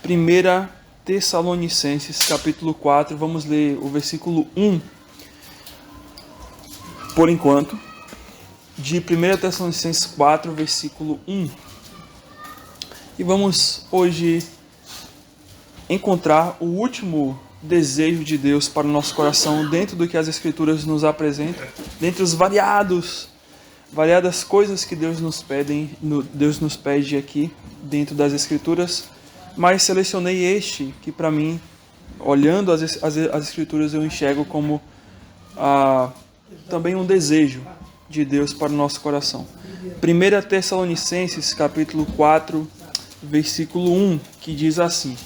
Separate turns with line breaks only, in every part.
1 Tessalonicenses, capítulo 4, vamos ler o versículo 1, por enquanto, de 1 Tessalonicenses 4, versículo 1. E vamos hoje encontrar o último desejo de Deus para o nosso coração dentro do que as Escrituras nos apresentam, dentre os variadas coisas que Deus nos pede aqui dentro das Escrituras, mas selecionei este que para mim, olhando as Escrituras, eu enxergo como também um desejo de Deus para o nosso coração. 1 Tessalonicenses capítulo 4, versículo 1, que diz assim: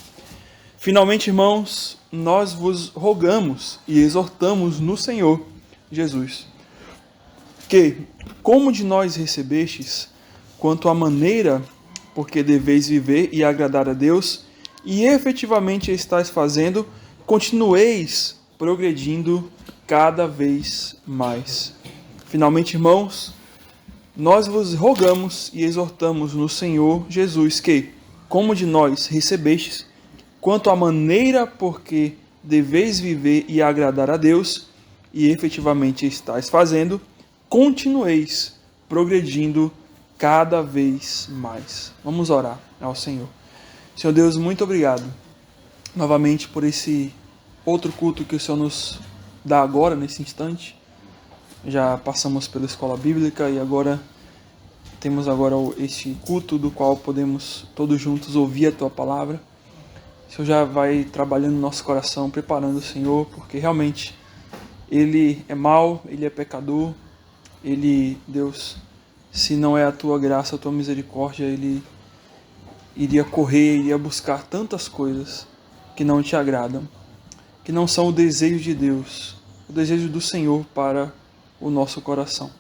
Finalmente, irmãos, nós vos rogamos e exortamos no Senhor Jesus, que, como de nós recebestes, quanto à maneira porque deveis viver e agradar a Deus, e efetivamente estáis fazendo, continueis progredindo cada vez mais. Finalmente, irmãos, nós vos rogamos e exortamos no Senhor Jesus que, como de nós recebestes, quanto à maneira porque deveis viver e agradar a Deus, e efetivamente estáis fazendo, continueis progredindo cada vez mais. Vamos orar ao Senhor. Senhor Deus, muito obrigado novamente por esse outro culto que o Senhor nos dá agora, nesse instante. Já passamos pela escola bíblica e agora temos este culto do qual podemos todos juntos ouvir a Tua palavra. O Senhor já vai trabalhando no nosso coração, preparando o Senhor, porque realmente Ele é mau, Ele é pecador. Ele, Deus, se não é a Tua graça, a Tua misericórdia, Ele iria correr, iria buscar tantas coisas que não Te agradam, que não são o desejo de Deus, o desejo do Senhor para o nosso coração.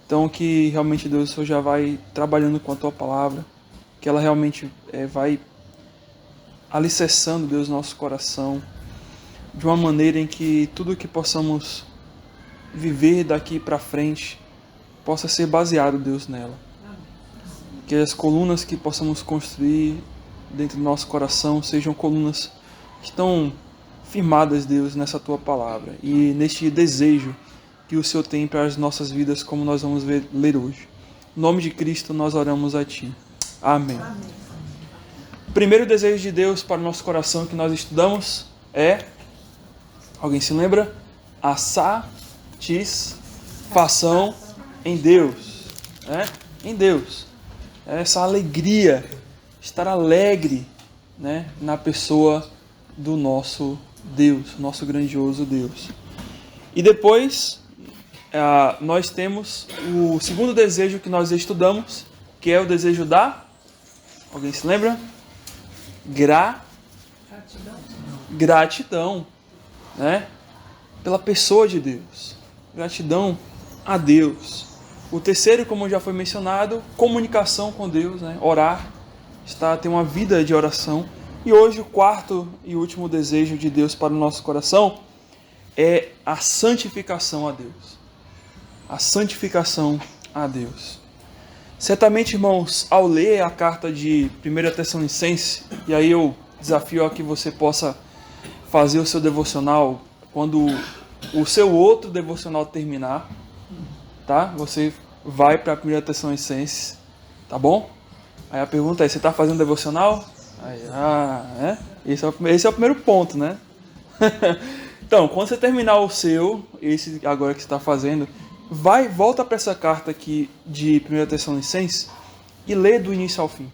Então que realmente, Deus, o Senhor já vai trabalhando com a Tua palavra, que ela realmente vai alicerçando, Deus, nosso coração, de uma maneira em que tudo que possamos viver daqui para frente possa ser baseado, Deus, nela. Que as colunas que possamos construir dentro do nosso coração sejam colunas que estão firmadas, Deus, nessa Tua palavra e neste desejo que o Senhor tem para as nossas vidas, como nós vamos ler hoje. Em nome de Cristo nós oramos a Ti. Amém. O primeiro desejo de Deus para o nosso coração que nós estudamos é, alguém se lembra? A satisfação em Deus. Em Deus. Essa alegria, estar alegre, na pessoa do nosso Deus, nosso grandioso Deus. E depois nós temos o segundo desejo que nós estudamos, que é o desejo da... Alguém se lembra? Gratidão, pela pessoa de Deus. Gratidão a Deus. O terceiro, como já foi mencionado, comunicação com Deus, orar, ter uma vida de oração. E hoje o quarto e último desejo de Deus para o nosso coração é a santificação a Deus. A santificação a Deus. Certamente, irmãos, ao ler a carta de 1 Tessalonicenses, e aí eu desafio a que você possa fazer o seu devocional quando o seu outro devocional terminar, tá? Você vai para 1 Tessalonicenses, tá bom? Aí a pergunta é, você está fazendo devocional? Aí, esse é o primeiro ponto, né? Então, quando você terminar o seu, esse agora que você está fazendo, volta para essa carta aqui de 1 Tessalonicenses e lê do início ao fim.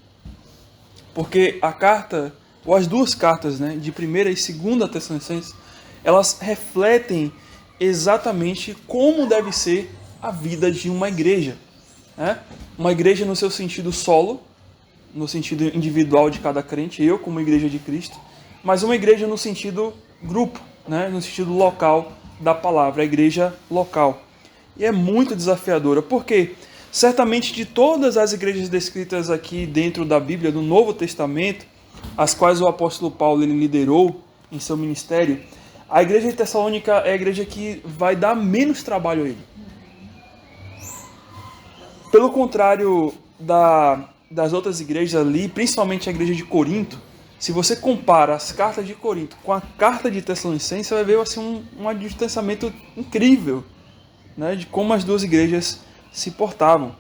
Porque a carta, ou as duas cartas, de 1 e 2 Tessalonicenses, elas refletem exatamente como deve ser a vida de uma igreja. Uma igreja no seu sentido solo, no sentido individual de cada crente, eu como igreja de Cristo, mas uma igreja no sentido grupo, no sentido local da palavra, a igreja local. E é muito desafiadora, porque certamente de todas as igrejas descritas aqui dentro da Bíblia, do Novo Testamento, as quais o apóstolo Paulo ele liderou em seu ministério, a igreja de Tessalônica é a igreja que vai dar menos trabalho a ele. Pelo contrário das outras igrejas ali, principalmente a igreja de Corinto, se você compara as cartas de Corinto com a carta de Tessalonicenses, você vai ver assim, um distanciamento incrível, né, de como as duas igrejas se portavam.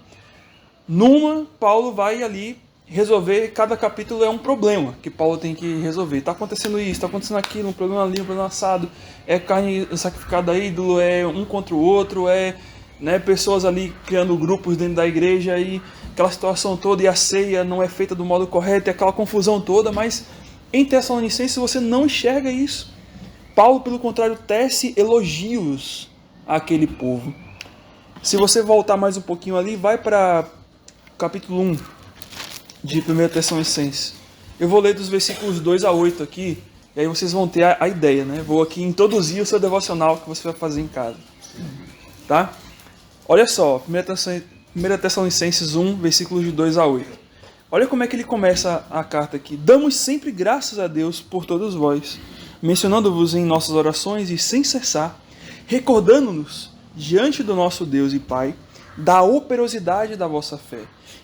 Numa, Paulo vai ali resolver, cada capítulo é um problema que Paulo tem que resolver. Está acontecendo isso, está acontecendo aquilo, um problema ali, um problema assado, é carne sacrificada a ídolo, é um contra o outro, é, né, pessoas ali criando grupos dentro da igreja e aquela situação toda, e a ceia não é feita do modo correto, e aquela confusão toda, mas em Tessalonicenses você não enxerga isso. Paulo, pelo contrário, tece elogios àquele povo. Se você voltar mais um pouquinho ali, vai para capítulo 1 de 1 Tessalonicenses. Eu vou ler dos versículos 2 a 8 aqui, e aí vocês vão ter a ideia, né? Vou aqui introduzir o seu devocional que você vai fazer em casa. Tá? Olha só, 1 Tessalonicenses 1, versículos de 2 a 8. Olha como é que ele começa a carta aqui. Damos sempre graças a Deus por todos vós, mencionando-vos em nossas orações e sem cessar, recordando-nos diante do nosso Deus e Pai, da operosidade da vossa fé,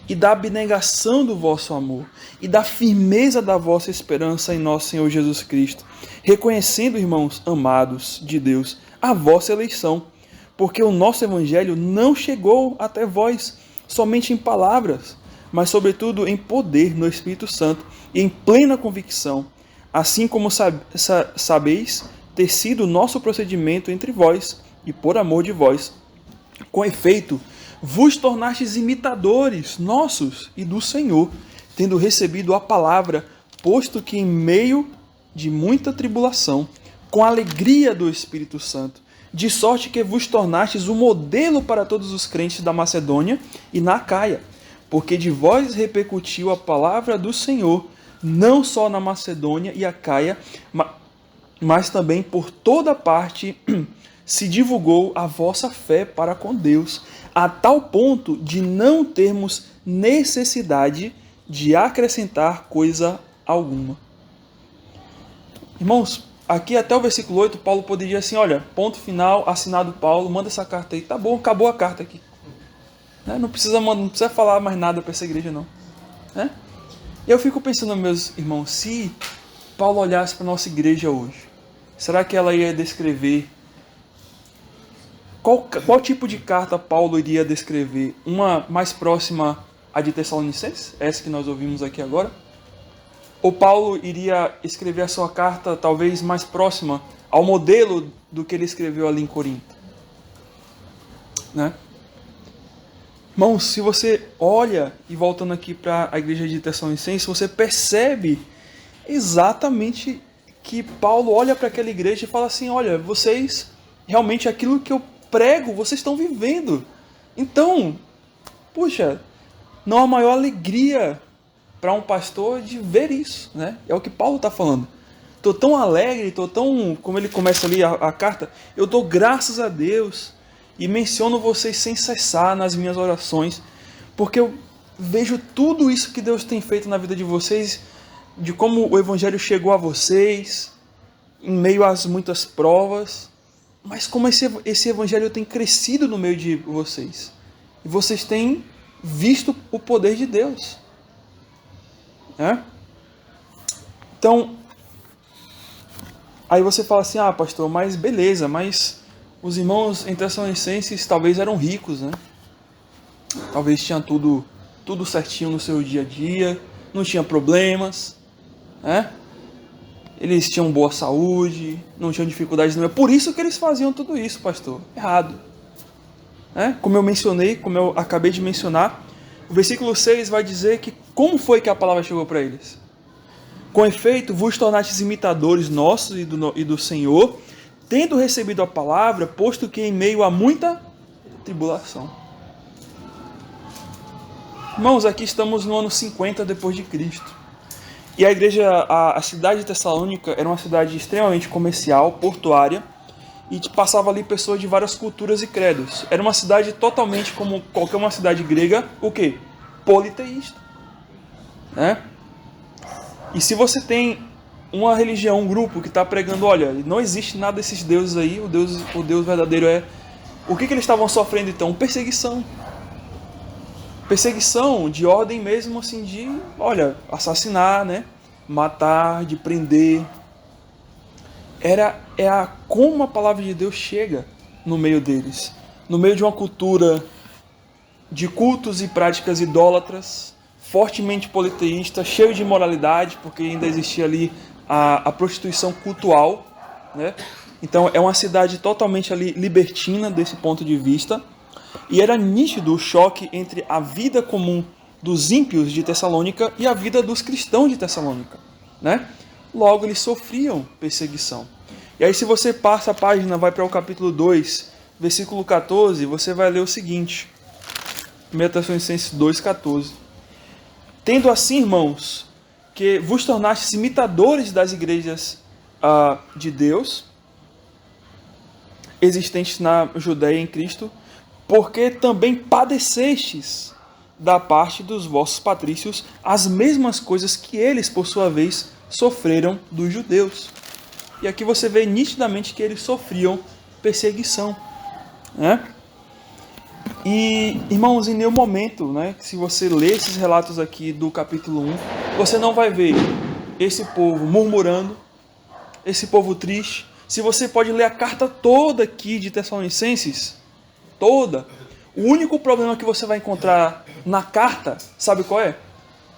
e da abnegação do vosso amor, e da firmeza da vossa esperança em nosso Senhor Jesus Cristo, reconhecendo, irmãos amados de Deus, a vossa eleição, porque o nosso Evangelho não chegou até vós somente em palavras, mas sobretudo em poder no Espírito Santo e em plena convicção, assim como sabeis ter sido o nosso procedimento entre vós e por amor de vós. Com efeito, vos tornastes imitadores nossos e do Senhor, tendo recebido a palavra, posto que em meio de muita tribulação, com a alegria do Espírito Santo, de sorte que vos tornastes um modelo para todos os crentes da Macedônia e na Acaia, porque de vós repercutiu a palavra do Senhor, não só na Macedônia e Acaia, mas também por toda parte se divulgou a vossa fé para com Deus, a tal ponto de não termos necessidade de acrescentar coisa alguma. Irmãos, aqui até o versículo 8, Paulo poderia assim, olha, ponto final, assinado Paulo, manda essa carta aí, tá bom, acabou a carta aqui. Não precisa falar mais nada para essa igreja não. E eu fico pensando, meus irmãos, se Paulo olhasse para a nossa igreja hoje, será que ela ia descrever, qual tipo de carta Paulo iria descrever? Uma mais próxima à de Tessalonicenses, essa que nós ouvimos aqui agora? Ou Paulo iria escrever a sua carta talvez mais próxima ao modelo do que ele escreveu ali em Corinto? Né? Irmãos, se você olha, e voltando aqui para a igreja de Tessalonicenses, você percebe exatamente que Paulo olha para aquela igreja e fala assim, olha, vocês, realmente aquilo que eu prego, vocês estão vivendo. Então, puxa, não há maior alegria para um pastor de ver isso, né? É o que Paulo está falando. Estou tão alegre, estou tão, como ele começa ali a carta, eu dou graças a Deus e menciono vocês sem cessar nas minhas orações, porque eu vejo tudo isso que Deus tem feito na vida de vocês, de como o Evangelho chegou a vocês, em meio às muitas provas, mas como esse Evangelho tem crescido no meio de vocês. E vocês têm visto o poder de Deus. Então, aí você fala assim, pastor, mas beleza, mas os irmãos em Tessalonicenses talvez eram ricos, né? Talvez tinham tudo certinho no seu dia a dia, não tinha problemas, né? Eles tinham boa saúde, não tinham dificuldades nenhuma. É por isso que eles faziam tudo isso, pastor. Errado. Como eu mencionei, como eu acabei de mencionar, o versículo 6 vai dizer que como foi que a palavra chegou para eles? Com efeito, vos tornastes imitadores nossos e do Senhor, tendo recebido a palavra, posto que em meio a muita tribulação. Irmãos, aqui estamos no ano 50 depois de Cristo. E a igreja, a cidade de Tessalônica era uma cidade extremamente comercial, portuária, e passava ali pessoas de várias culturas e credos. Era uma cidade totalmente como qualquer uma cidade grega, o quê? Politeísta. E se você tem uma religião, um grupo que está pregando, olha, não existe nada desses deuses aí, o Deus verdadeiro é... O que eles estavam sofrendo então? Perseguição. Perseguição de ordem mesmo assim de, olha, assassinar, né? matar, de prender. Como a palavra de Deus chega no meio deles, no meio de uma cultura de cultos e práticas idólatras, fortemente politeísta, cheio de imoralidade, porque ainda existia ali a prostituição cultual, né? Então é uma cidade totalmente ali libertina desse ponto de vista, e era nítido o choque entre a vida comum dos ímpios de Tessalônica e a vida dos cristãos de Tessalônica, né? Logo eles sofriam perseguição. E aí se você passa a página, vai para o capítulo 2, versículo 14, você vai ler o seguinte: 1 Tessalonicenses 2,14. Tendo assim, irmãos, que vos tornastes imitadores das igrejas de Deus, existentes na Judeia em Cristo, porque também padecestes da parte dos vossos patrícios as mesmas coisas que eles, por sua vez, sofreram dos judeus. E aqui você vê nitidamente que eles sofriam perseguição, né? E, irmãos, em nenhum momento, né, se você ler esses relatos aqui do capítulo 1, você não vai ver esse povo murmurando, esse povo triste. Se você pode ler a carta toda aqui de Tessalonicenses, toda, o único problema que você vai encontrar na carta, sabe qual é?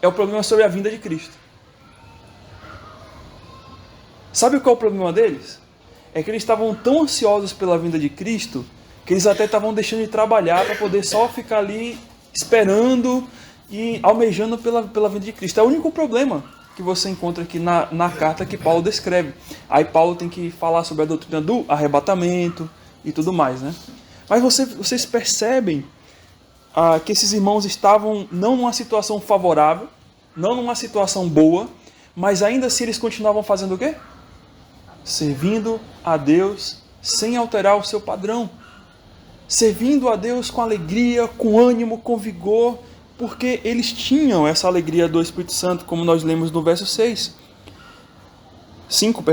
É o problema sobre a vinda de Cristo. Sabe qual é o problema deles? É que eles estavam tão ansiosos pela vinda de Cristo que eles até estavam deixando de trabalhar para poder só ficar ali esperando e almejando pela vinda de Cristo. É o único problema que você encontra aqui na carta que Paulo descreve. Aí Paulo tem que falar sobre a doutrina do arrebatamento e tudo mais, né? Mas vocês percebem que esses irmãos estavam não numa situação favorável, não numa situação boa, mas ainda assim eles continuavam fazendo o quê? Servindo a Deus sem alterar o seu padrão. Servindo a Deus com alegria, com ânimo, com vigor, porque eles tinham essa alegria do Espírito Santo, como nós lemos no verso 6. 5,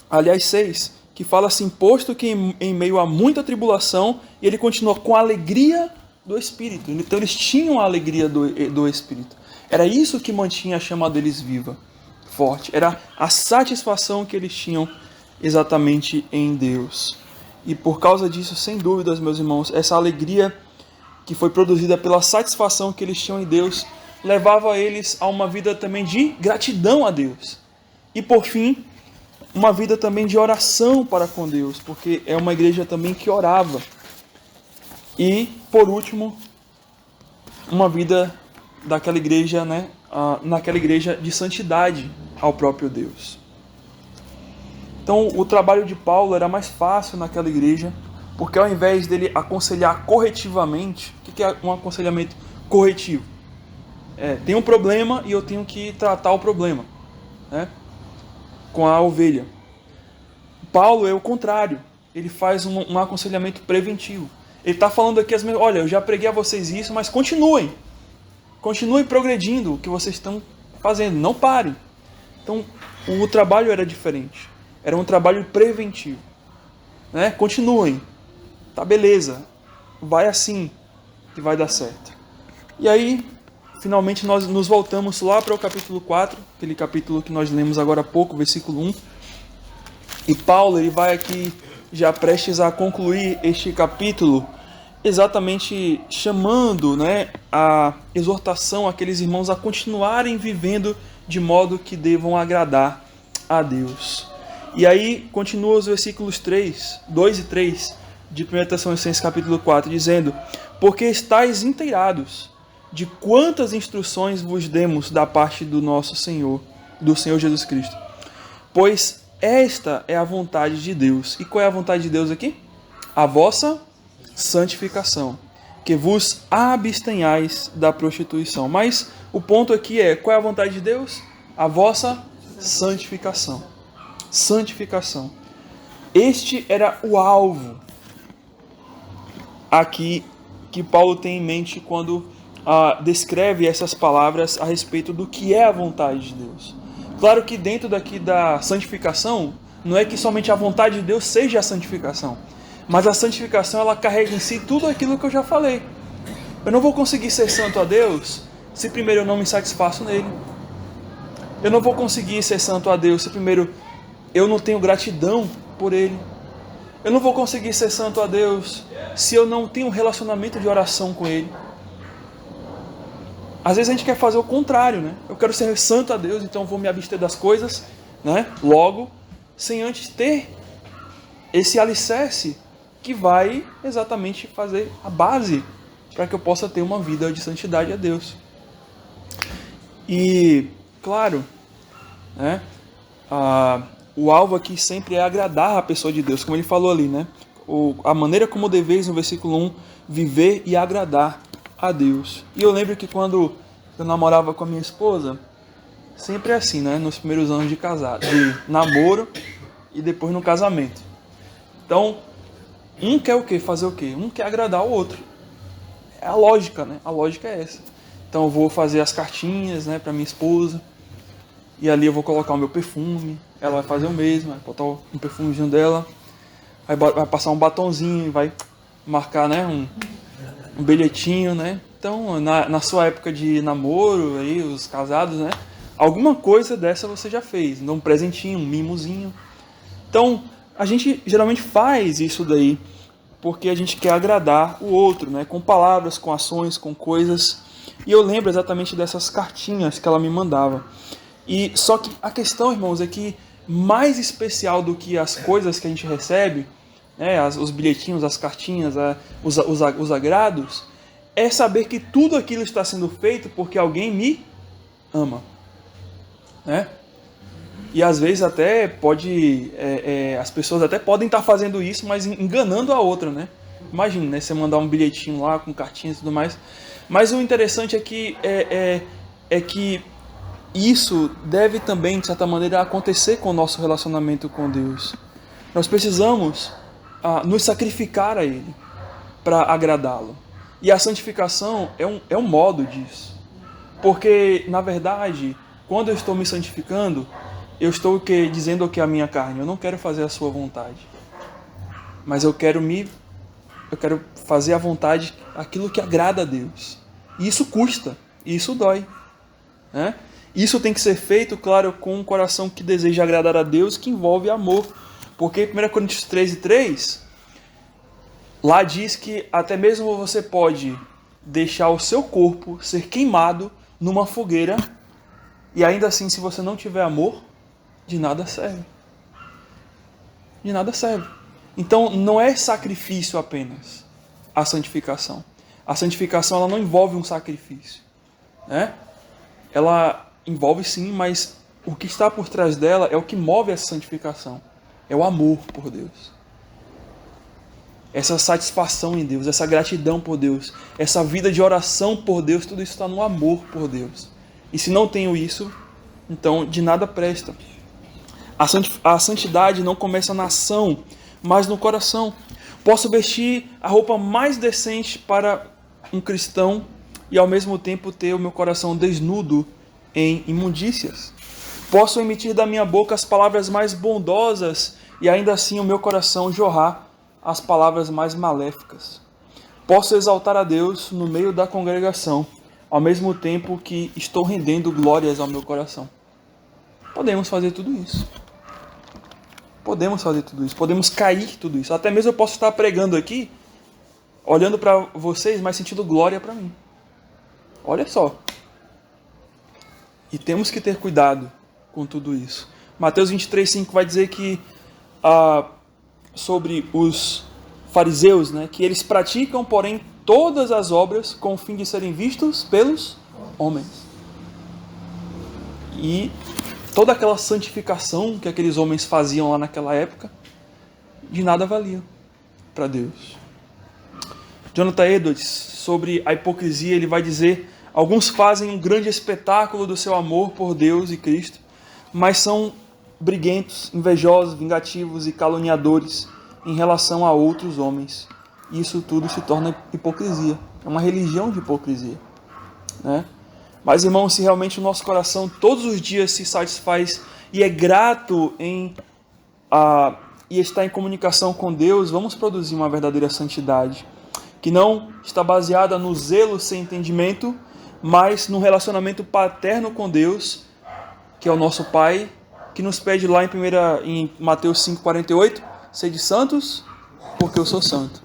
aliás 6, que fala assim: posto que em meio a muita tribulação, ele continua com a alegria do Espírito. Então eles tinham a alegria do Espírito. Era isso que mantinha a chama deles viva, forte. Era a satisfação que eles tinham exatamente em Deus. E por causa disso, sem dúvidas, meus irmãos, essa alegria que foi produzida pela satisfação que eles tinham em Deus, levava eles a uma vida também de gratidão a Deus. E por fim, uma vida também de oração para com Deus, porque é uma igreja também que orava. E, por último, uma vida daquela igreja, né, naquela igreja de santidade ao próprio Deus. Então, o trabalho de Paulo era mais fácil naquela igreja, porque ao invés dele aconselhar corretivamente, o que é um aconselhamento corretivo? Tem um problema e eu tenho que tratar o problema, né, com a ovelha. Paulo é o contrário, ele faz um aconselhamento preventivo. Ele está falando aqui, olha, eu já preguei a vocês isso, mas continuem progredindo o que vocês estão fazendo, não parem. Então, o trabalho era diferente. Era um trabalho preventivo, né? Continuem, tá, beleza, vai assim que vai dar certo. E aí, finalmente nós nos voltamos lá para o capítulo 4, aquele capítulo que nós lemos agora há pouco, versículo 1. E Paulo, ele vai aqui já prestes a concluir este capítulo, exatamente chamando, né, a exortação àqueles irmãos a continuarem vivendo de modo que devam agradar a Deus. E aí continua os versículos 2 e 3 de 1 Tessalonicenses capítulo 4, dizendo: porque estáis inteirados de quantas instruções vos demos da parte do nosso Senhor, do Senhor Jesus Cristo. Pois esta é a vontade de Deus. E qual é a vontade de Deus aqui? A vossa santificação, que vos abstenhais da prostituição. Mas o ponto aqui é, qual é a vontade de Deus? A vossa santificação. Santificação. Este era o alvo aqui que Paulo tem em mente quando descreve essas palavras a respeito do que é a vontade de Deus. Claro que dentro daqui da santificação, não é que somente a vontade de Deus seja a santificação, mas a santificação, ela carrega em si tudo aquilo que eu já falei. Eu não vou conseguir ser santo a Deus se primeiro eu não me satisfaço nele. Eu não vou conseguir ser santo a Deus se primeiro eu não tenho gratidão por Ele. Eu não vou conseguir ser santo a Deus se eu não tenho um relacionamento de oração com Ele. Às vezes a gente quer fazer o contrário, né? Eu quero ser santo a Deus, então eu vou me abster das coisas, né? Logo, sem antes ter esse alicerce que vai exatamente fazer a base para que eu possa ter uma vida de santidade a Deus. E, claro, né? O alvo aqui sempre é agradar a pessoa de Deus, como ele falou ali, né? A maneira como deveis, no versículo 1, viver e agradar a Deus. E eu lembro que quando eu namorava com a minha esposa, sempre é assim, né? Nos primeiros anos de namoro e depois no casamento. Então, um quer o quê? Fazer o quê? Um quer agradar o outro. É a lógica, né? A lógica é essa. Então eu vou fazer as cartinhas, né, para minha esposa. E ali eu vou colocar o meu perfume. Ela vai fazer o mesmo, vai botar um perfumezinho dela. Vai passar um batonzinho, vai marcar, né, um bilhetinho, né? Então, na sua época de namoro, aí, os casados, né? Alguma coisa dessa você já fez. Um presentinho, um mimozinho. Então, a gente geralmente faz isso daí porque a gente quer agradar o outro, né? Com palavras, com ações, com coisas. E eu lembro exatamente dessas cartinhas que ela me mandava. E só que a questão, irmãos, é que mais especial do que as coisas que a gente recebe, né, os bilhetinhos, as cartinhas, os agrados, é saber que tudo aquilo está sendo feito porque alguém me ama, né? E às vezes até as pessoas até podem estar fazendo isso, mas enganando a outra, né? Imagina, né, você mandar um bilhetinho lá com cartinhas e tudo mais. Mas o interessante é que isso deve também, de certa maneira, acontecer com o nosso relacionamento com Deus. Nós precisamos nos sacrificar a Ele para agradá-lo. E a santificação é um modo disso. Porque, na verdade, quando eu estou me santificando, eu estou dizendo o que a minha carne? Eu não quero fazer a sua vontade. Mas eu quero fazer a vontade, aquilo que agrada a Deus. E isso custa, e isso dói, né? Isso tem que ser feito, claro, com um coração que deseja agradar a Deus, que envolve amor. Porque 1 Coríntios 13:3, lá diz que até mesmo você pode deixar o seu corpo ser queimado numa fogueira, e ainda assim, se você não tiver amor, de nada serve. De nada serve. Então, não é sacrifício apenas a santificação. A santificação ela não envolve um sacrifício, né? Ela envolve sim, mas o que está por trás dela é o que move essa santificação. É o amor por Deus. Essa satisfação em Deus, essa gratidão por Deus, essa vida de oração por Deus, tudo isso está no amor por Deus. E se não tenho isso, então de nada presta. A santidade não começa na ação, mas no coração. Posso vestir a roupa mais decente para um cristão e ao mesmo tempo ter o meu coração desnudo em imundícias. Posso emitir da minha boca as palavras mais bondosas e ainda assim o meu coração jorrar as palavras mais maléficas. Posso exaltar a Deus no meio da congregação, ao mesmo tempo que estou rendendo glórias ao meu coração. Podemos fazer tudo isso. Podemos fazer tudo isso. Podemos cair tudo isso. Até mesmo eu posso estar pregando aqui, olhando para vocês, mas sentindo glória para mim. Olha só. E temos que ter cuidado com tudo isso. Mateus 23:5 vai dizer que sobre os fariseus, né, que eles praticam, porém, todas as obras com o fim de serem vistos pelos homens. E toda aquela santificação que aqueles homens faziam lá naquela época, de nada valia para Deus. Jonathan Edwards, sobre a hipocrisia, ele vai dizer: alguns fazem um grande espetáculo do seu amor por Deus e Cristo, mas são briguentos, invejosos, vingativos e caluniadores em relação a outros homens. E isso tudo se torna hipocrisia. É uma religião de hipocrisia, né? Mas, irmãos, se realmente o nosso coração todos os dias se satisfaz e é grato e está em comunicação com Deus, vamos produzir uma verdadeira santidade, que não está baseada no zelo sem entendimento, mas no relacionamento paterno com Deus, que é o nosso Pai, que nos pede lá em Mateus 5,48, sede santos, porque eu sou santo.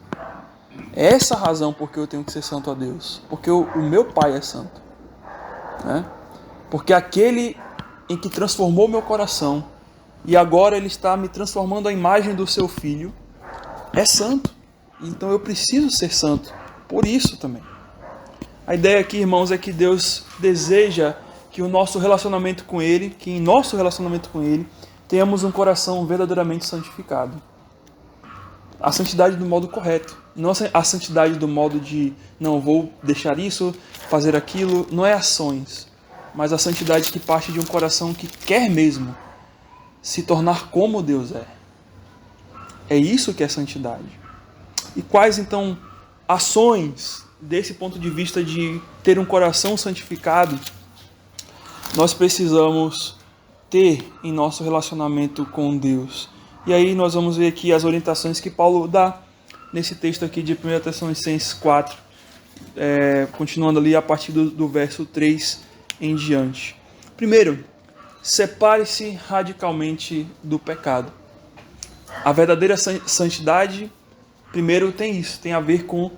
É essa a razão porque eu tenho que ser santo a Deus, porque o meu Pai é santo, né? Porque aquele em que transformou meu coração e agora ele está me transformando à imagem do seu Filho, é santo. Então eu preciso ser santo, por isso também. A ideia aqui, irmãos, é que Deus deseja que o nosso relacionamento com Ele, que em nosso relacionamento com Ele, tenhamos um coração verdadeiramente santificado. A santidade do modo correto, não a santidade do modo de, não, vou deixar isso, fazer aquilo, não é ações, mas a santidade que parte de um coração que quer mesmo se tornar como Deus é. É isso que é santidade. E quais, então, ações, desse ponto de vista de ter um coração santificado, nós precisamos ter em nosso relacionamento com Deus? E aí nós vamos ver aqui as orientações que Paulo dá nesse texto aqui de 1 Tessalonicenses 4, continuando ali a partir do verso 3 em diante. Primeiro, separe-se radicalmente do pecado. A verdadeira santidade, primeiro, tem isso, tem a ver com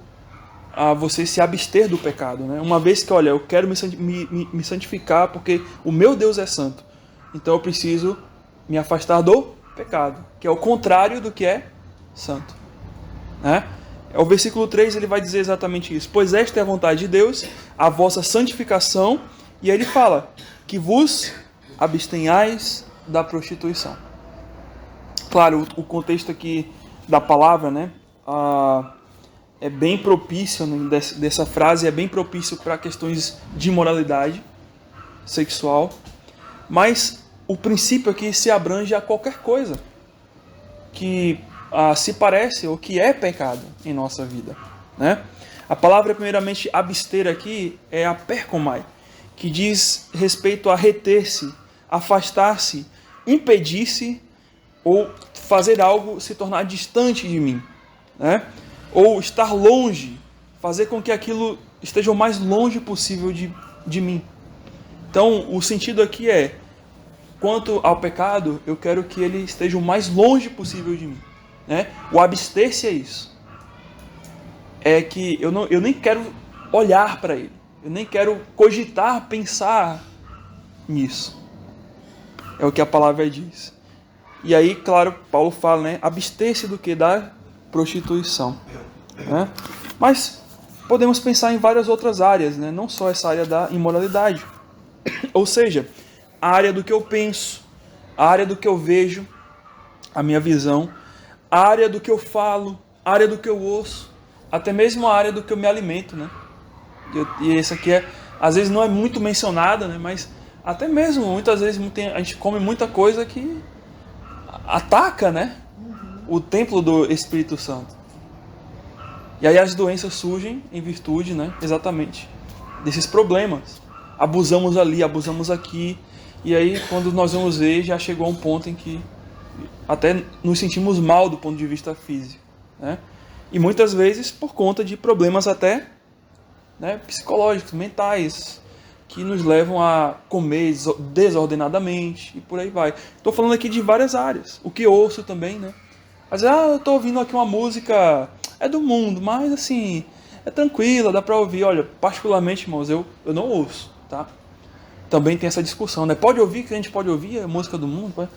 você se abster do pecado, né? Uma vez que, olha, eu quero me santificar porque o meu Deus é santo, então eu preciso me afastar do pecado, que é o contrário do que é santo, né? O versículo 3 ele vai dizer exatamente isso. Pois esta é a vontade de Deus, a vossa santificação, e aí ele fala que vos abstenhais da prostituição. Claro, o contexto aqui da palavra, né, é bem propício, né, dessa frase é bem propício para questões de moralidade sexual, mas o princípio aqui se abrange a qualquer coisa que se parece ou que é pecado em nossa vida, né? A palavra primeiramente abster aqui é aperkomai, que diz respeito a reter-se, afastar-se, impedir-se ou fazer algo se tornar distante de mim, né? Ou estar longe, fazer com que aquilo esteja o mais longe possível de mim. Então, o sentido aqui é, quanto ao pecado, eu quero que ele esteja o mais longe possível de mim, né? O abster-se é isso. É que eu nem quero olhar para ele, eu nem quero cogitar, pensar nisso. É o que a palavra diz. E aí, claro, Paulo fala, né? Abster-se do que? Da prostituição, né? Mas podemos pensar em várias outras áreas, né? Não só essa área da imoralidade. Ou seja, a área do que eu penso, a área do que eu vejo, a minha visão, a área do que eu falo, a área do que eu ouço, até mesmo a área do que eu me alimento, né? E esse aqui às vezes não é muito mencionada, né? Mas até mesmo, muitas vezes, a gente come muita coisa que ataca, né, o templo do Espírito Santo. E aí as doenças surgem em virtude, né, exatamente desses problemas. Abusamos ali, abusamos aqui, e aí quando nós vamos ver, já chegou a um ponto em que até nos sentimos mal do ponto de vista físico, né? E muitas vezes por conta de problemas até, né, psicológicos, mentais, que nos levam a comer desordenadamente e por aí vai. Estou falando aqui de várias áreas. O que ouço também, né? Às vezes, eu estou ouvindo aqui uma música, é do mundo, mas assim, é tranquila, dá para ouvir. Olha, particularmente, irmãos, eu não ouço, tá? Também tem essa discussão, né? Pode ouvir, que a gente pode ouvir a música do mundo? Pode?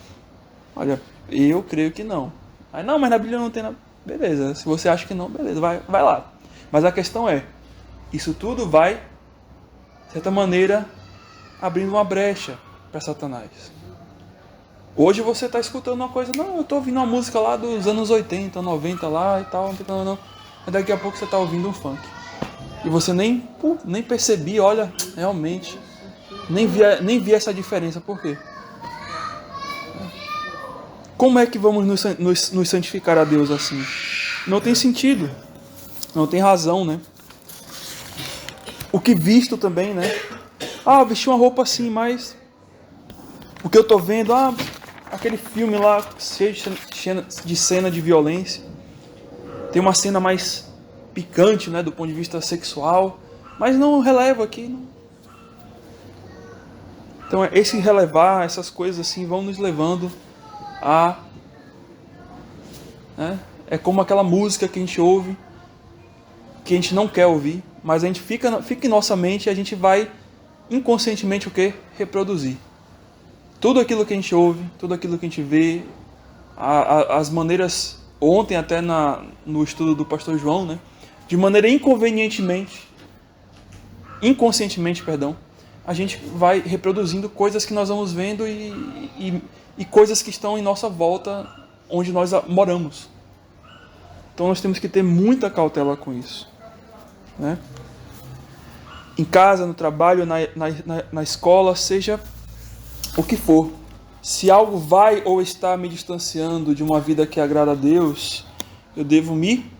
Olha, eu creio que não. Aí, não, mas na Bíblia não tem nada. Beleza, se você acha que não, beleza, vai lá. Mas a questão é, isso tudo vai, de certa maneira, abrindo uma brecha para Satanás. Hoje você está escutando uma coisa, não, eu estou ouvindo uma música lá dos anos 80, 90 lá e tal, não. Mas daqui a pouco você está ouvindo um funk. E você nem percebia, olha, realmente, nem vi essa diferença. Por quê? Como é que vamos nos santificar a Deus assim? Não tem sentido, não tem razão, né? O que visto também, né? Vesti uma roupa assim, mas o que eu tô vendo, aquele filme lá cheio de cena de violência. Tem uma cena mais picante, né, do ponto de vista sexual, mas não releva aqui. Não. Então, esse relevar, essas coisas assim, vão nos levando a... né? É como aquela música que a gente ouve, que a gente não quer ouvir, mas a gente fica em nossa mente e a gente vai inconscientemente o quê? Reproduzir. Tudo aquilo que a gente ouve, tudo aquilo que a gente vê, as maneiras, ontem até no estudo do pastor João, né? De maneira inconscientemente, a gente vai reproduzindo coisas que nós vamos vendo e coisas que estão em nossa volta, onde nós moramos. Então nós temos que ter muita cautela com isso, né? Em casa, no trabalho, na escola, seja o que for. Se algo vai ou está me distanciando de uma vida que agrada a Deus, eu devo me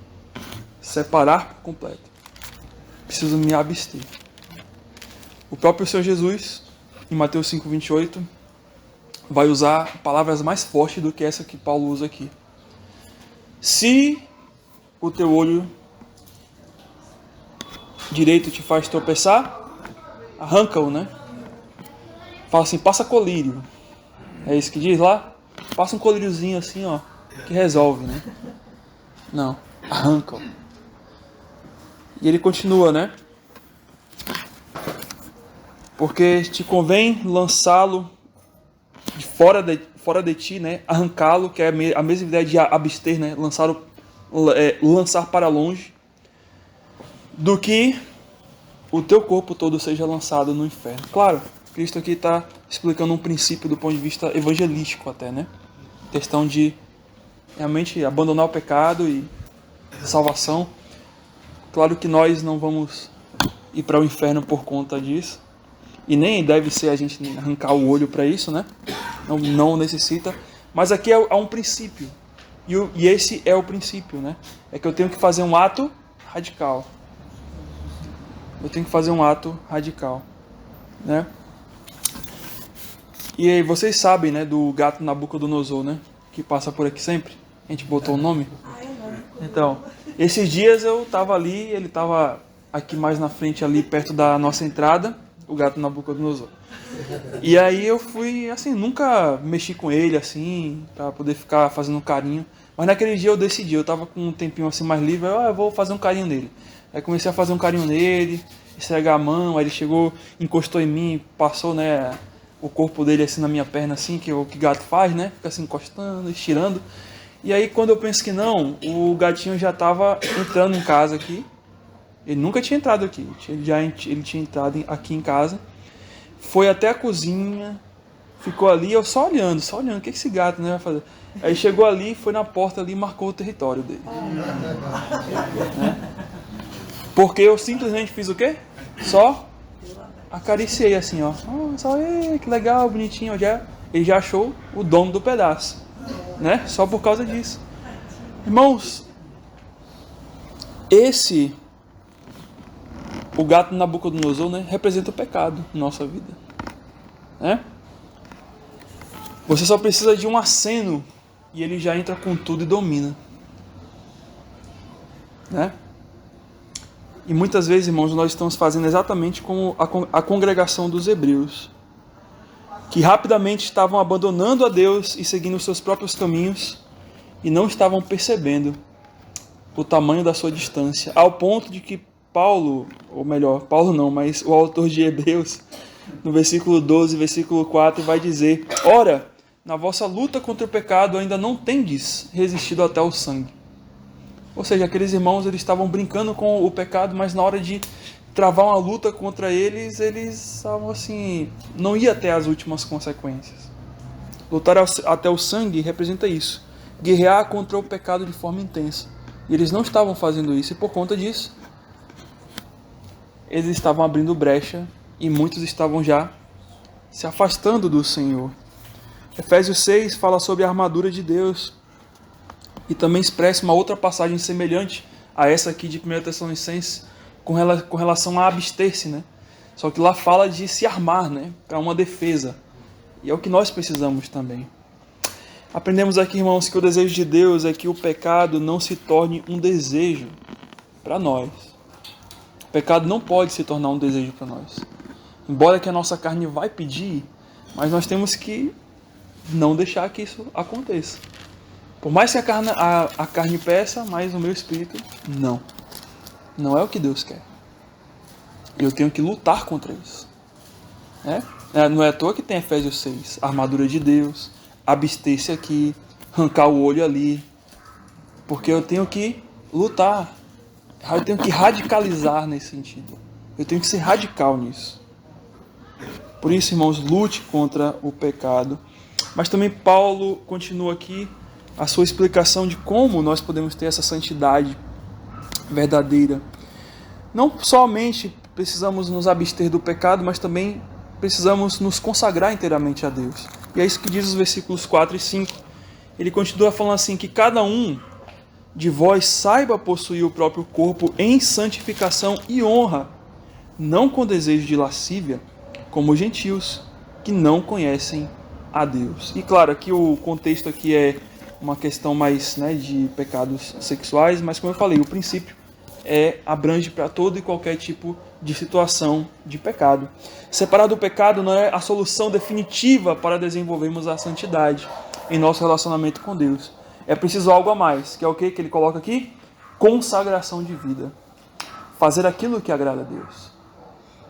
separar por completo. Preciso me abster. O próprio Senhor Jesus, em Mateus 5,28, vai usar palavras mais fortes do que essa que Paulo usa aqui. Se o teu olho direito te faz tropeçar, arranca-o, né? Fala assim, passa colírio. É isso que diz lá? Passa um colíriozinho assim, ó, que resolve, né? Não, arranca-o. E ele continua, né? Porque te convém lançá-lo fora de ti, né? Arrancá-lo, que é a mesma ideia de abster, né? Lançar para longe, do que o teu corpo todo seja lançado no inferno. Claro, Cristo aqui está explicando um princípio do ponto de vista evangelístico até, né? Questão de realmente abandonar o pecado e salvação. Claro que nós não vamos ir para o inferno por conta disso. E nem deve ser a gente arrancar o olho para isso, né? Não necessita. Mas aqui há um princípio. E esse é o princípio, né? É que eu tenho que fazer um ato radical. Eu tenho que fazer um ato radical, né? E aí, vocês sabem, né, do gato Nabucodonosor, né? Que passa por aqui sempre. A gente botou o nome. Então, esses dias eu tava ali, ele tava aqui mais na frente, ali perto da nossa entrada, o gato Nabucodonosor. E aí eu fui, assim, nunca mexi com ele, assim, pra poder ficar fazendo um carinho. Mas naquele dia eu decidi, eu tava com um tempinho assim mais livre, eu vou fazer um carinho nele. Aí comecei a fazer um carinho nele, esfregar a mão, aí ele chegou, encostou em mim, passou, né, o corpo dele assim na minha perna, assim, que é o que gato faz, né? Fica assim encostando, estirando. E aí quando eu penso que não, o gatinho já estava entrando em casa aqui. Ele nunca tinha entrado aqui, ele tinha entrado aqui em casa. Foi até a cozinha, ficou ali, eu só olhando, o que esse gato, né, vai fazer? Aí chegou ali, foi na porta ali e marcou o território dele. Né? Porque eu simplesmente fiz o quê? Só acariciei assim, ó. Só, que legal, bonitinho. Ele já achou o dono do pedaço, né? Só por causa disso. Irmãos, o gato Nabucodonosor, né, representa o pecado na nossa vida, né? Você só precisa de um aceno e ele já entra com tudo e domina, né? E muitas vezes, irmãos, nós estamos fazendo exatamente como a congregação dos hebreus, que rapidamente estavam abandonando a Deus e seguindo os seus próprios caminhos e não estavam percebendo o tamanho da sua distância, ao ponto de que Paulo não, mas o autor de Hebreus, no versículo 12, versículo 4, vai dizer: ora, na vossa luta contra o pecado ainda não tendes resistido até o sangue. Ou seja, aqueles irmãos, eles estavam brincando com o pecado, mas na hora de travar uma luta contra eles estavam assim, não ia até as últimas consequências. Lutar até o sangue representa isso, guerrear contra o pecado de forma intensa. E eles não estavam fazendo isso, e por conta disso, eles estavam abrindo brecha, e muitos estavam já se afastando do Senhor. Efésios 6 fala sobre a armadura de Deus, e também expressa uma outra passagem semelhante a essa aqui de 1 Tessalonicenses, com relação a abster-se, né? Só que lá fala de se armar, né, para uma defesa. E é o que nós precisamos também. Aprendemos aqui, irmãos, que o desejo de Deus é que o pecado não se torne um desejo para nós. O pecado não pode se tornar um desejo para nós. Embora que a nossa carne vai pedir, Mas nós temos que não deixar que isso aconteça. Por mais que a carne peça, mas o meu espírito não. Não é o que Deus quer. Eu tenho que lutar contra isso. Não é à toa que tem Efésios 6. Armadura de Deus, abster-se aqui, arrancar o olho ali. Porque eu tenho que lutar. Eu tenho que radicalizar nesse sentido. Eu tenho que ser radical nisso. Por isso, irmãos, lute contra o pecado. Mas também Paulo continua aqui a sua explicação de como nós podemos ter essa santidade verdadeira. Não somente precisamos nos abster do pecado, mas também precisamos nos consagrar inteiramente a Deus. E é isso que diz os versículos 4 e 5. Ele continua falando assim, que cada um de vós saiba possuir o próprio corpo em santificação e honra, não com desejo de lascívia, como os gentios, que não conhecem a Deus. E claro, aqui o contexto aqui é uma questão mais de pecados sexuais, mas como eu falei, o princípio abrange para todo e qualquer tipo de situação de pecado. Separar do pecado não é a solução definitiva para desenvolvermos a santidade em nosso relacionamento com Deus. É preciso algo a mais, que é o que ele coloca aqui? Consagração de vida. Fazer aquilo que agrada a Deus.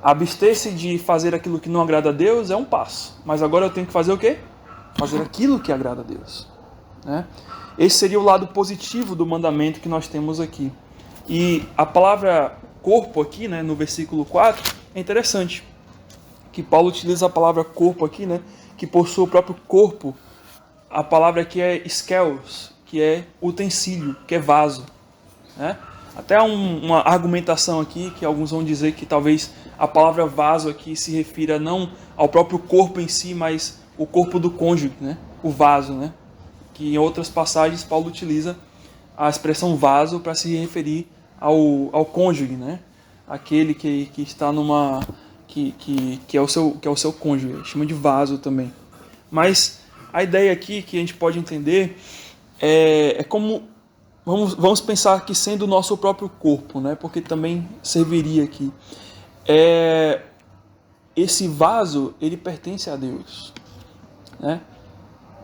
Abster-se de fazer aquilo que não agrada a Deus é um passo. Mas agora eu tenho que fazer o quê? Fazer aquilo que agrada a Deus. Esse seria o lado positivo do mandamento que nós temos aqui. E a palavra corpo aqui, no versículo 4, é interessante. Que Paulo utiliza a palavra corpo aqui, que possui o próprio corpo. A palavra aqui é skelos, que é utensílio, que é vaso. Até uma argumentação aqui, que alguns vão dizer que talvez a palavra vaso aqui se refira não ao próprio corpo em si, mas o corpo do cônjuge, o vaso. Que em outras passagens Paulo utiliza a expressão vaso para se referir ao cônjuge, aquele que está numa... que é o seu cônjuge, chama de vaso também. Mas a ideia aqui que a gente pode entender é como... Vamos pensar aqui sendo o nosso próprio corpo, porque também serviria aqui. Esse vaso, ele pertence a Deus.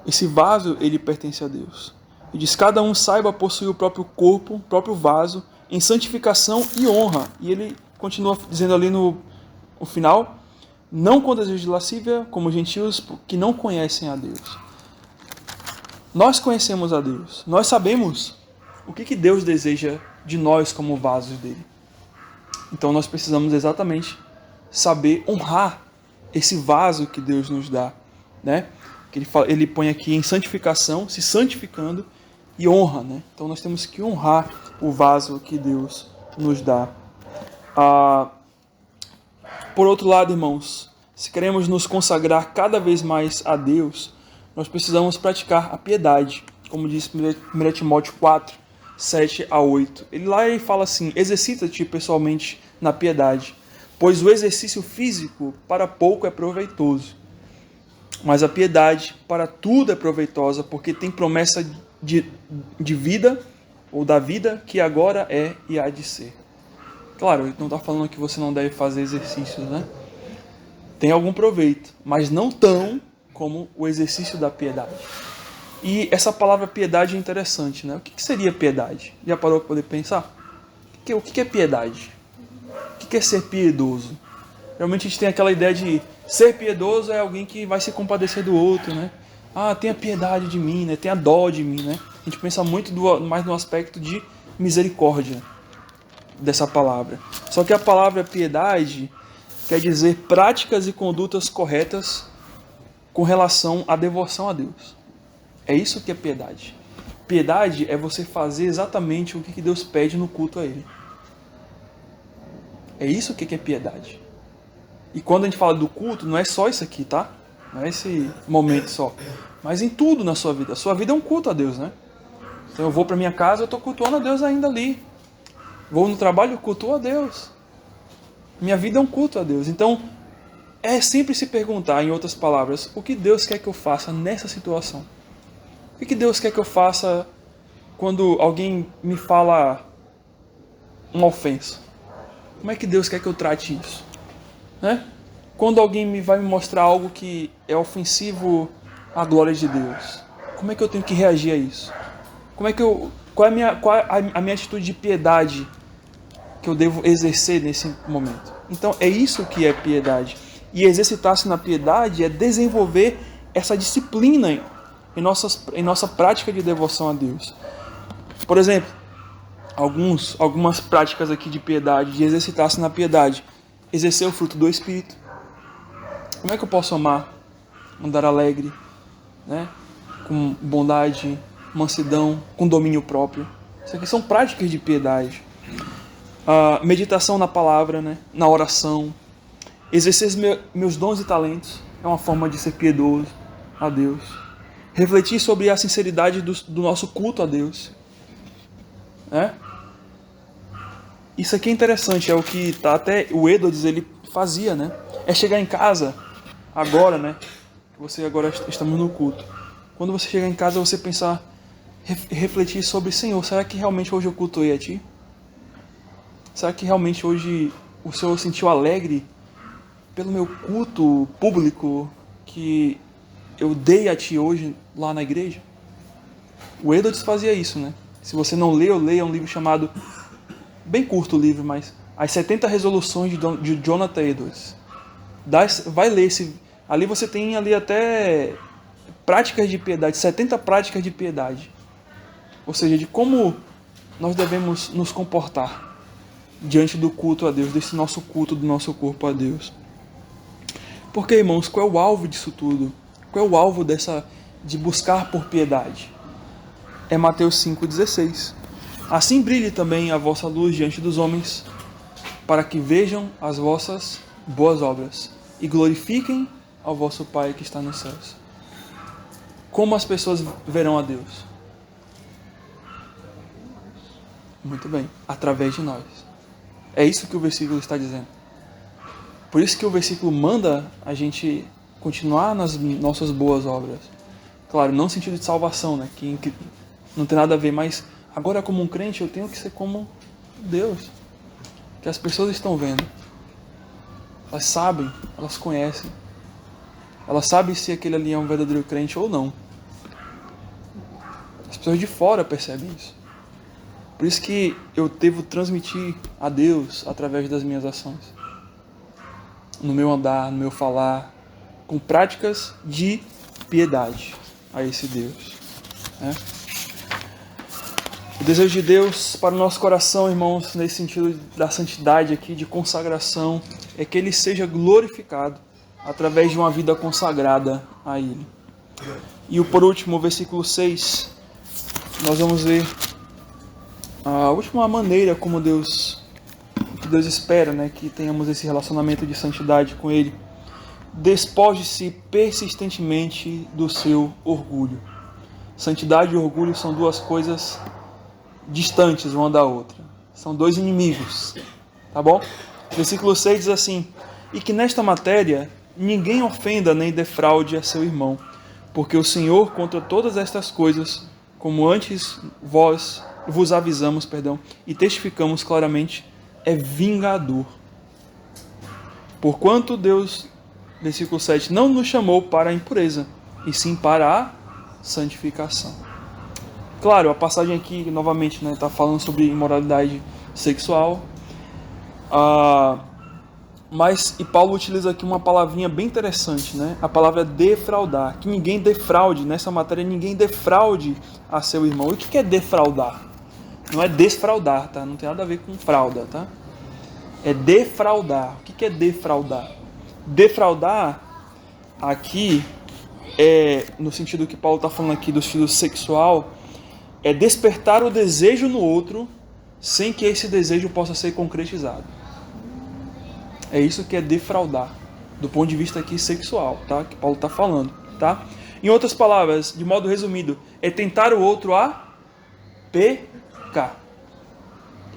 Esse vaso, ele pertence a Deus. E diz, cada um saiba possuir o próprio corpo, o próprio vaso, em santificação e honra. E ele continua dizendo ali no final, não com desejo de lascívia, como gentios que não conhecem a Deus. Nós conhecemos a Deus. Nós sabemos o que Deus deseja de nós como vasos dele. Então nós precisamos exatamente saber honrar esse vaso que Deus nos dá. Que ele põe aqui em santificação, se santificando e honra. Então nós temos que honrar o vaso que Deus nos dá. Por outro lado, irmãos, se queremos nos consagrar cada vez mais a Deus, nós precisamos praticar a piedade, como diz 1 Timóteo 4, 7 a 8. Ele fala assim, exercita-te pessoalmente na piedade, pois o exercício físico para pouco é proveitoso, mas a piedade para tudo é proveitosa, porque tem promessa de vida, ou da vida que agora é e há de ser. Claro, ele não está falando que você não deve fazer exercícios, Tem algum proveito, mas não tão como o exercício da piedade. E essa palavra piedade é interessante, O que seria piedade? Já parou para poder pensar? O que é piedade? O que é ser piedoso? Realmente a gente tem aquela ideia de ser piedoso é alguém que vai se compadecer do outro, tenha piedade de mim, tenha dó de mim, A gente pensa muito mais no aspecto de misericórdia dessa palavra. Só que a palavra piedade quer dizer práticas e condutas corretas com relação à devoção a Deus. É isso que é piedade. Piedade é você fazer exatamente o que Deus pede no culto a Ele. É isso que é piedade. E quando a gente fala do culto, não é só isso aqui, tá? Não é esse momento só. Mas em tudo na sua vida. A sua vida é um culto a Deus, Então eu vou para minha casa, eu estou cultuando a Deus ainda ali. Vou no trabalho, eu cultuo a Deus. Minha vida é um culto a Deus. Então, é sempre se perguntar, em outras palavras, o que Deus quer que eu faça nessa situação? O que Deus quer que eu faça quando alguém me fala uma ofensa? Como é que Deus quer que eu trate isso? quando alguém vai me mostrar algo que é ofensivo à glória de Deus, como é que eu tenho que reagir a isso? Qual é a minha atitude de piedade que eu devo exercer nesse momento? Então é isso que é piedade. E exercitar-se na piedade é desenvolver essa disciplina em nossa prática de devoção a Deus. Por exemplo, algumas práticas aqui de piedade, de exercitar-se na piedade. Exercer o fruto do Espírito. Como é que eu posso amar, andar alegre, né? Com bondade, mansidão, com domínio próprio? Isso aqui são práticas de piedade. Meditação na palavra, né? Na oração. Exercer meus dons e talentos é uma forma de ser piedoso a Deus. Refletir sobre a sinceridade do nosso culto a Deus. Isso aqui é interessante, é o que até o Edwards ele fazia, né? É chegar em casa agora, né? Você agora estamos no culto. Quando você chegar em casa, você pensar, refletir sobre, Senhor, será que realmente hoje eu cultuei a Ti? Será que realmente hoje o Senhor sentiu alegre pelo meu culto público que eu dei a Ti hoje lá na igreja? O Edwards fazia isso, né? Se você não leu, leia um livro chamado, bem curto o livro, mas As 70 Resoluções de Jonathan Edwards. Vai ler esse. Ali você tem ali até práticas de piedade, 70 práticas de piedade. Ou seja, de como nós devemos nos comportar diante do culto a Deus, desse nosso culto do nosso corpo a Deus. Porque, irmãos, qual é o alvo disso tudo? Qual é o alvo de buscar por piedade? É Mateus 5,16. Assim brilhe também a vossa luz diante dos homens, para que vejam as vossas boas obras e glorifiquem ao vosso Pai que está nos céus. Como as pessoas verão a Deus? Muito bem, através de nós. É isso que o versículo está dizendo. Por isso que o versículo manda a gente continuar nas nossas boas obras. Claro, não no sentido de salvação, né? Que não tem nada a ver, mas agora como um crente eu tenho que ser como Deus. Que as pessoas estão vendo. Elas sabem, elas conhecem. Elas sabem se aquele ali é um verdadeiro crente ou não. As pessoas de fora percebem isso. Por isso que eu devo transmitir a Deus através das minhas ações. No meu andar, no meu falar, com práticas de piedade a esse Deus. O desejo de Deus para o nosso coração, irmãos, nesse sentido da santidade aqui, de consagração, é que Ele seja glorificado através de uma vida consagrada a Ele. E por último, o versículo 6, nós vamos ver a última maneira como Deus espera, né, que tenhamos esse relacionamento de santidade com Ele. Despoje-se persistentemente do seu orgulho. Santidade e orgulho são duas coisas distantes uma da outra. São dois inimigos. Tá bom? Versículo 6 diz assim: e que nesta matéria ninguém ofenda nem defraude a seu irmão, porque o Senhor contra todas estas coisas, como antes vos avisamos, e testificamos claramente, é vingador. Porquanto Deus, versículo 7, não nos chamou para a impureza, e sim para a santificação. Claro, a passagem aqui, novamente, está falando sobre imoralidade sexual. E Paulo utiliza aqui uma palavrinha bem interessante, né? A palavra defraudar. Que ninguém defraude, nessa matéria, ninguém defraude a seu irmão. E o que é defraudar? Não é desfraudar, tá? Não tem nada a ver com fralda, tá? É defraudar. O que é defraudar? Defraudar aqui, no sentido que Paulo está falando aqui do sentido sexual, é despertar o desejo no outro sem que esse desejo possa ser concretizado. É isso que é defraudar, do ponto de vista aqui sexual, tá? Que Paulo está falando, tá? Em outras palavras, de modo resumido, é tentar o outro a pecar.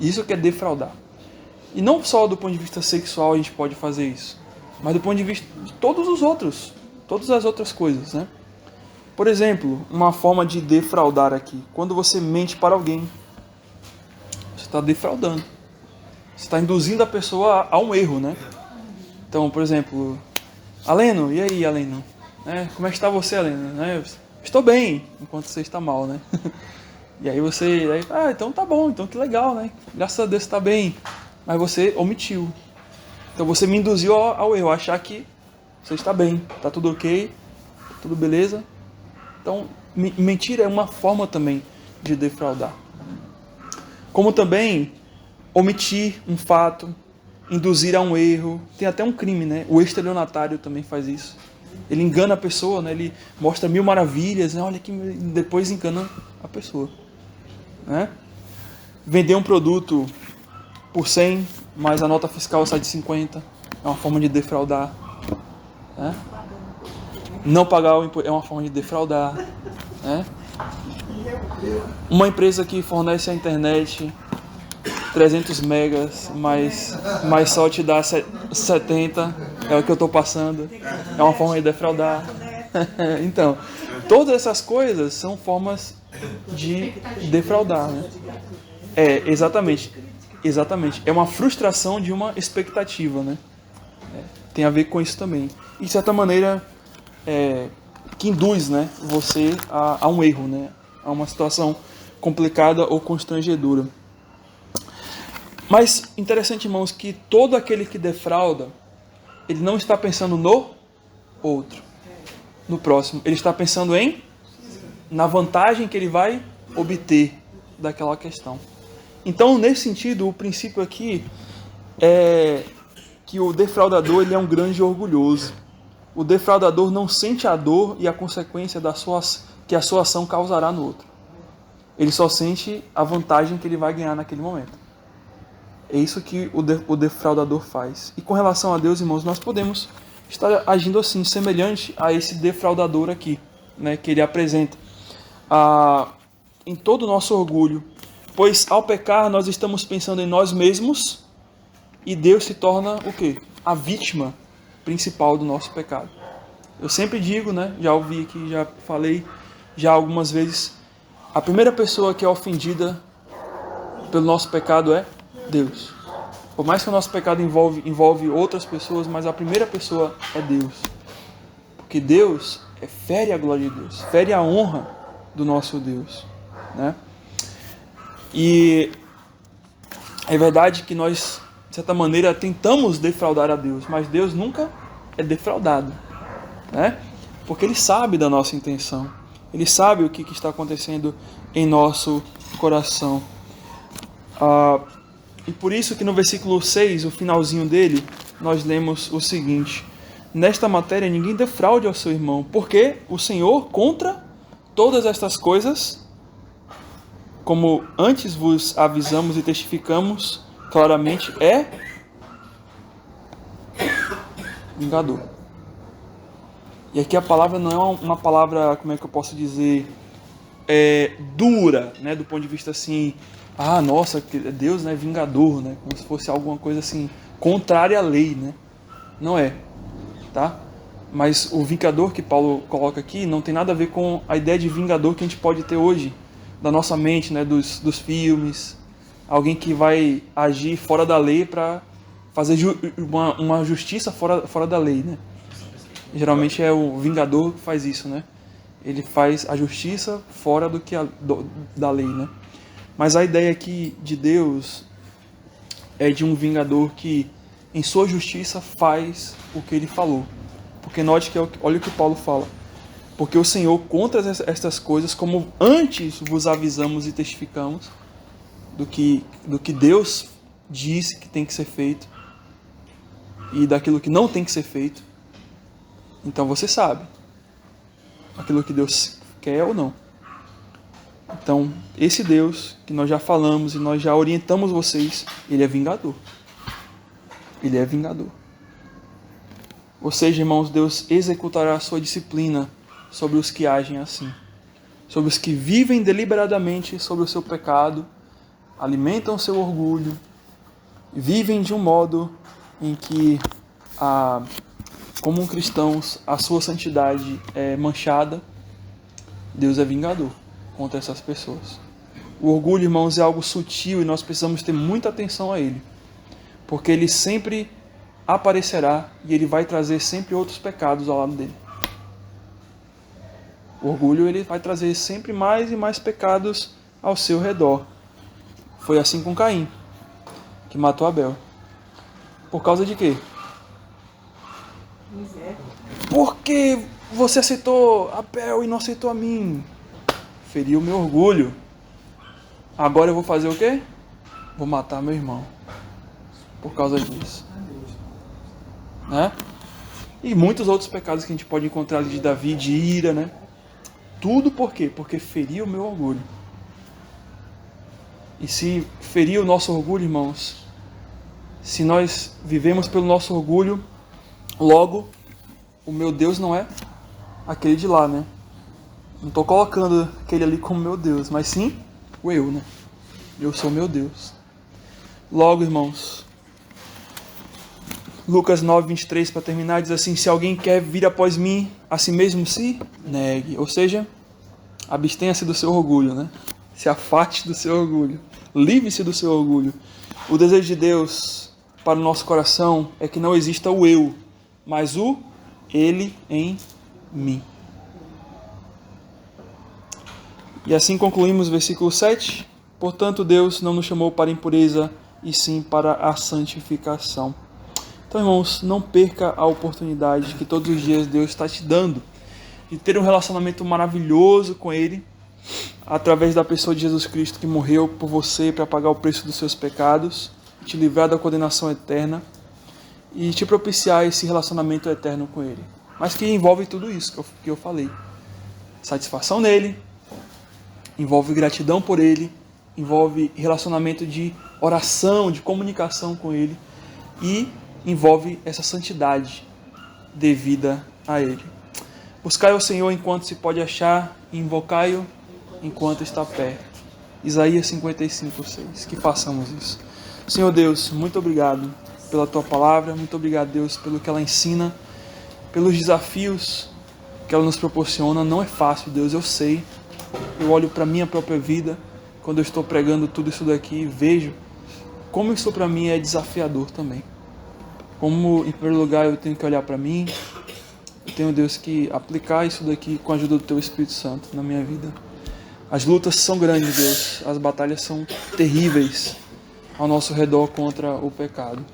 Isso que é defraudar. E não só do ponto de vista sexual a gente pode fazer isso, mas do ponto de vista de todas as outras coisas, né? Por exemplo, uma forma de defraudar aqui, quando você mente para alguém, você está defraudando. Você está induzindo a pessoa a um erro, né? Então, por exemplo, Aleno, e aí, Aleno? Como é que está você, Aleno? Estou bem, enquanto você está mal, né? E aí você, então tá bom, então que legal, né? Graças a Deus você está bem. Mas você omitiu. Então você me induziu ao erro, achar que você está bem, tá tudo ok, tudo beleza. Então, mentira é uma forma também de defraudar. Como também omitir um fato, induzir a um erro. Tem até um crime, né? O estelionatário também faz isso. Ele engana a pessoa, né? Ele mostra 1000 maravilhas, né? Olha que depois engana a pessoa, né? Vender um produto por 100, mas a nota fiscal sai de 50, é uma forma de defraudar, né? Não pagar o imposto é uma forma de defraudar, né? Uma empresa que fornece a internet 300 megas, mas só te dá 70, é o que eu estou passando, é uma forma de defraudar. Então, todas essas coisas são formas de defraudar, né? Exatamente. É uma frustração de uma expectativa, né? Tem a ver com isso também. E de certa maneira, que induz, né, você a um erro, né? A uma situação complicada ou constrangedora. Mas interessante, irmãos, que todo aquele que defrauda, ele não está pensando no outro, no próximo. Ele está pensando na vantagem que ele vai obter daquela questão. Então, nesse sentido, o princípio aqui é que o defraudador ele é um grande orgulhoso. O defraudador não sente a dor e a consequência que a sua ação causará no outro. Ele só sente a vantagem que ele vai ganhar naquele momento. É isso que o defraudador faz. E com relação a Deus, irmãos, nós podemos estar agindo assim, semelhante a esse defraudador aqui, né, que ele apresenta em todo o nosso orgulho. Pois ao pecar nós estamos pensando em nós mesmos e Deus se torna o quê? A vítima principal do nosso pecado. Eu sempre digo, né, já ouvi aqui, já falei já algumas vezes, a primeira pessoa que é ofendida pelo nosso pecado é Deus. Por mais que o nosso pecado envolve outras pessoas, mas a primeira pessoa é Deus. Porque Deus fere a glória de Deus, fere a honra do nosso Deus, né? E é verdade que nós, de certa maneira, tentamos defraudar a Deus, mas Deus nunca é defraudado, né? Porque Ele sabe da nossa intenção, Ele sabe o que está acontecendo em nosso coração. E por isso que no versículo 6, o finalzinho dele, nós lemos o seguinte: nesta matéria ninguém defraude ao seu irmão, porque o Senhor, contra todas estas coisas, como antes vos avisamos e testificamos claramente, é vingador. E aqui a palavra não é uma palavra, como é que eu posso dizer, dura, né, do ponto de vista assim, nossa, Deus, né, vingador, né, como se fosse alguma coisa assim, contrária à lei, né? Não é, tá? Mas o vingador que Paulo coloca aqui não tem nada a ver com a ideia de vingador que a gente pode ter hoje, da nossa mente, né, dos filmes, alguém que vai agir fora da lei para fazer uma justiça fora da lei, né? Geralmente é o vingador que faz isso, né? Ele faz a justiça fora da lei, né? Mas a ideia aqui de Deus é de um vingador que, em sua justiça, faz o que ele falou. Porque note que olha o que Paulo fala. Porque o Senhor, contra estas coisas, como antes vos avisamos e testificamos, do que Deus disse que tem que ser feito e daquilo que não tem que ser feito. Então você sabe aquilo que Deus quer ou não. Então, esse Deus que nós já falamos e nós já orientamos vocês, Ele é vingador. Ele é vingador. Ou seja, irmãos, Deus executará a sua disciplina sobre os que agem assim. Sobre os que vivem deliberadamente sobre o seu pecado, alimentam o seu orgulho, vivem de um modo em que, como cristãos, a sua santidade é manchada. Deus é vingador contra essas pessoas. O orgulho, irmãos, é algo sutil e nós precisamos ter muita atenção a ele, porque ele sempre aparecerá e ele vai trazer sempre outros pecados ao lado dele. O orgulho, ele vai trazer sempre mais e mais pecados ao seu redor. Foi assim com Caim, que matou Abel. Por causa de quê? Porque você aceitou Abel e não aceitou a mim. Feriu meu orgulho. Agora eu vou fazer o quê? Vou matar meu irmão. Por causa disso. Né? E muitos outros pecados que a gente pode encontrar de Davi, de ira, né? Tudo por quê? Porque feriu o meu orgulho. E se ferir o nosso orgulho, irmãos, se nós vivemos pelo nosso orgulho, logo, o meu Deus não é aquele de lá, né? Não estou colocando aquele ali como meu Deus, mas sim o eu, né? Eu sou meu Deus. Logo, irmãos, Lucas 9:23, para terminar, diz assim: se alguém quer vir após mim, a si mesmo se negue. Ou seja, abstenha-se do seu orgulho, né? Se afaste do seu orgulho. Livre-se do seu orgulho. O desejo de Deus para o nosso coração é que não exista o eu, mas o Ele em mim. E assim concluímos o versículo 7. Portanto, Deus não nos chamou para a impureza, e sim para a santificação. Então, irmãos, não perca a oportunidade que todos os dias Deus está te dando de ter um relacionamento maravilhoso com Ele, através da pessoa de Jesus Cristo, que morreu por você para pagar o preço dos seus pecados, te livrar da condenação eterna e te propiciar esse relacionamento eterno com Ele. Mas que envolve tudo isso que eu falei. Satisfação nele, envolve gratidão por Ele, envolve relacionamento de oração, de comunicação com Ele e envolve essa santidade devida a Ele. Buscai o Senhor enquanto se pode achar, e invocai-o enquanto está perto. Isaías 55:6. Que façamos isso. Senhor Deus, muito obrigado pela Tua palavra, muito obrigado, Deus, pelo que ela ensina, pelos desafios que ela nos proporciona. Não é fácil, Deus, eu sei. Eu olho para a minha própria vida, quando eu estou pregando tudo isso daqui, e vejo como isso para mim é desafiador também. Como, em primeiro lugar, eu tenho que olhar para mim, eu tenho, Deus, que aplicar isso daqui com a ajuda do Teu Espírito Santo na minha vida. As lutas são grandes, Deus, as batalhas são terríveis ao nosso redor contra o pecado,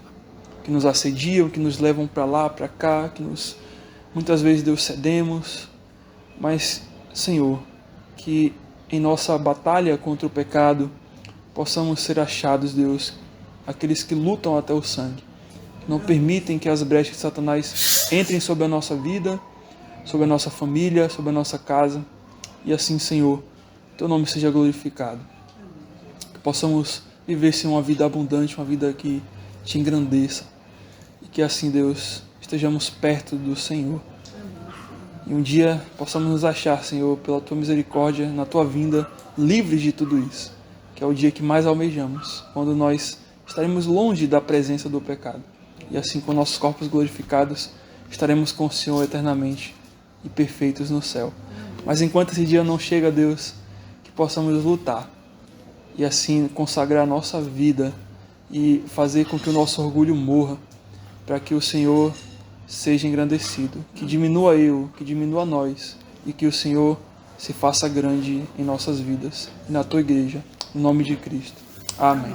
que nos assediam, que nos levam para lá, para cá, que muitas vezes, Deus, cedemos, mas, Senhor, que em nossa batalha contra o pecado possamos ser achados, Deus, aqueles que lutam até o sangue, que não permitem que as brechas de Satanás entrem sobre a nossa vida, sobre a nossa família, sobre a nossa casa, e assim, Senhor, Teu nome seja glorificado. Que possamos viver, Senhor, uma vida abundante, uma vida que Te engrandeça, e que assim, Deus, estejamos perto do Senhor. E um dia possamos nos achar, Senhor, pela Tua misericórdia, na Tua vinda, livres de tudo isso, que é o dia que mais almejamos, quando nós estaremos longe da presença do pecado. E assim, com nossos corpos glorificados, estaremos com o Senhor eternamente e perfeitos no céu. Mas enquanto esse dia não chega, Deus, que possamos lutar e assim consagrar a nossa vida e fazer com que o nosso orgulho morra, para que o Senhor seja engrandecido, que diminua eu, que diminua nós, e que o Senhor se faça grande em nossas vidas e na Tua igreja, em nome de Cristo. Amém.